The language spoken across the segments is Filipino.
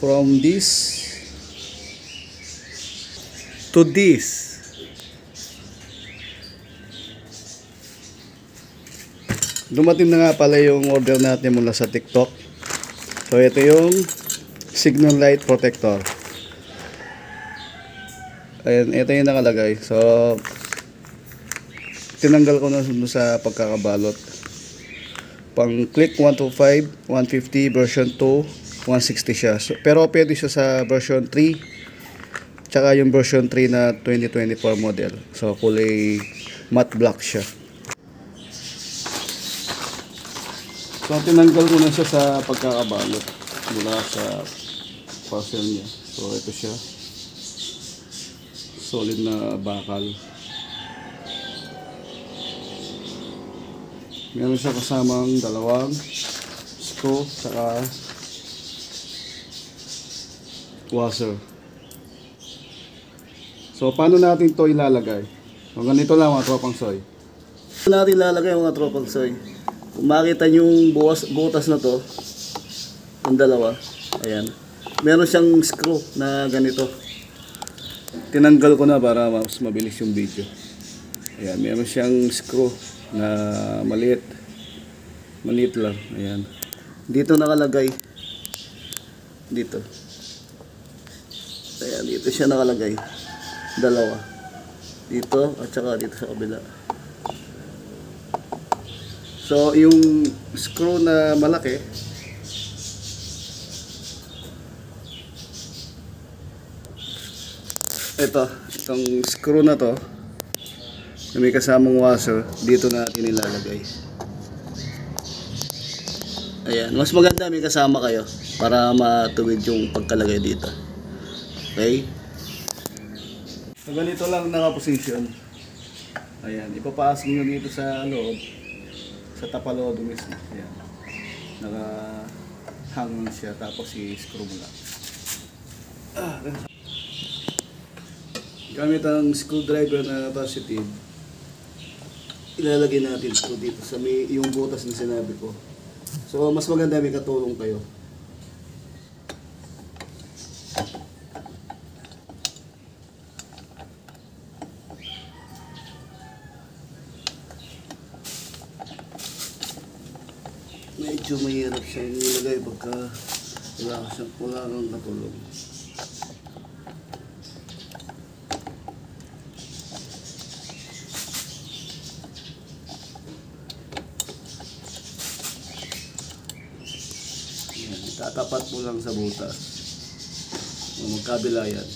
from this to this. Dumating na nga pala yung order natin mula sa TikTok. So ito yung signal light protector. Ayan, ito yung nakalagay. So tinanggal ko na sa pagkakabalot. Pang click 125, 150, version 2, 160 siya. So, pero pwede siya sa version 3 tsaka yung version 3 na 2024 model. So kulay matte black siya. So tinanggal ko na siya sa pagkakabalot mula sa parcel niya. So ito siya, solid na bakal. Meron siya kasamang dalawang screw saka washer. So paano natin to ilalagay? So, ganito lang mga tropang soy. Paano natin ilalagay mga tropang soy? Kung makita nyo yung butas na to, yung dalawa, ayan, meron siyang screw na ganito. Tinanggal ko na para mas mabilis yung video. Ayan, meron siyang screw na maliit lang, ayan. Dito nakalagay, dito, ayan, dito siya nakalagay, dalawa, dito at saka dito sa kabila. So yung screw na malaki, itong screw na to na may kasamang washer, dito natin ilalagay. Ayan, mas maganda may kasama kayo para matuwid yung pagkalagay dito. Okay? So ganito lang naka-position. Ayan, ipapasok nyo dito sa loob, sa tapalodo mismo. Ayan, naka-hang siya, tapos i-screw mo lang. Gamit ang screwdriver na positive, ilalagay natin ito dito sa may yung butas na sinabi ko. So mas maganda may katulong kayo. Medyo mahirap siya nilagay pagka wala kang katulong. Tatapat mo lang sa butas. Magkabila yan.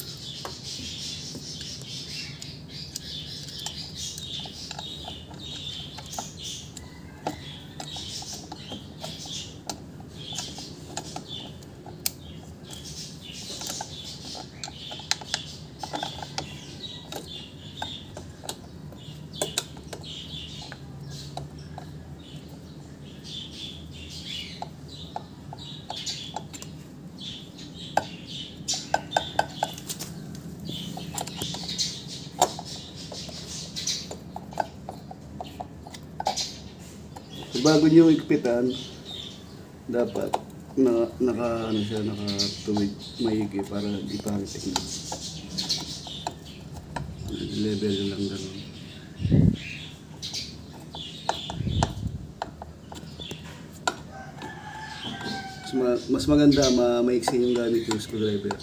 Bago nyo ikpitan, dapat nakatuwid maigi para di pangit tignan. Level lang ganun. Mas maganda maiksi yung gamit yung screwdriver.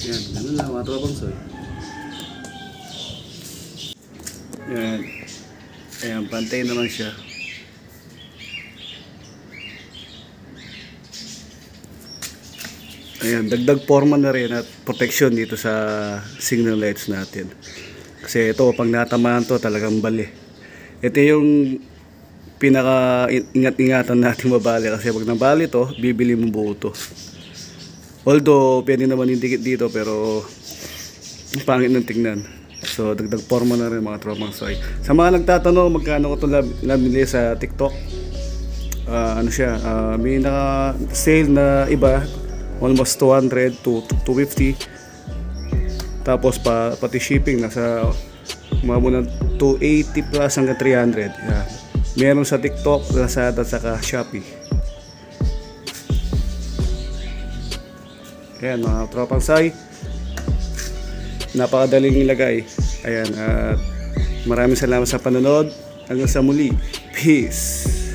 Yan, ganun lang mga tropang soy. Yan. Ayan, pantay naman siya. Ayan, dagdag forma na rin at protection dito sa signal lights natin. Kasi ito, pag natamaan to, talagang bali. Ito yung pinaka ingat-ingatan natin mabali. Kasi pag nabali to, bibili mo buo to. Although, pwede naman yung dikit dito, pero pangit ng tingnan. So, dagdag forma na rin mga tropang soy. Sa mga nagtatanong, magkano ko ito nabili sa TikTok? ano siya, may naka-sale na iba, almost 200 to 250. Tapos pati shipping nasa umabot ng 280 plus hanggang 300. Yeah. Meron sa TikTok, Lazada, saka Shopee. Ayan mga tropang Soy, napakadaling ilagay. Ayan, at maraming salamat sa panonood. Hanggang sa muli. Peace.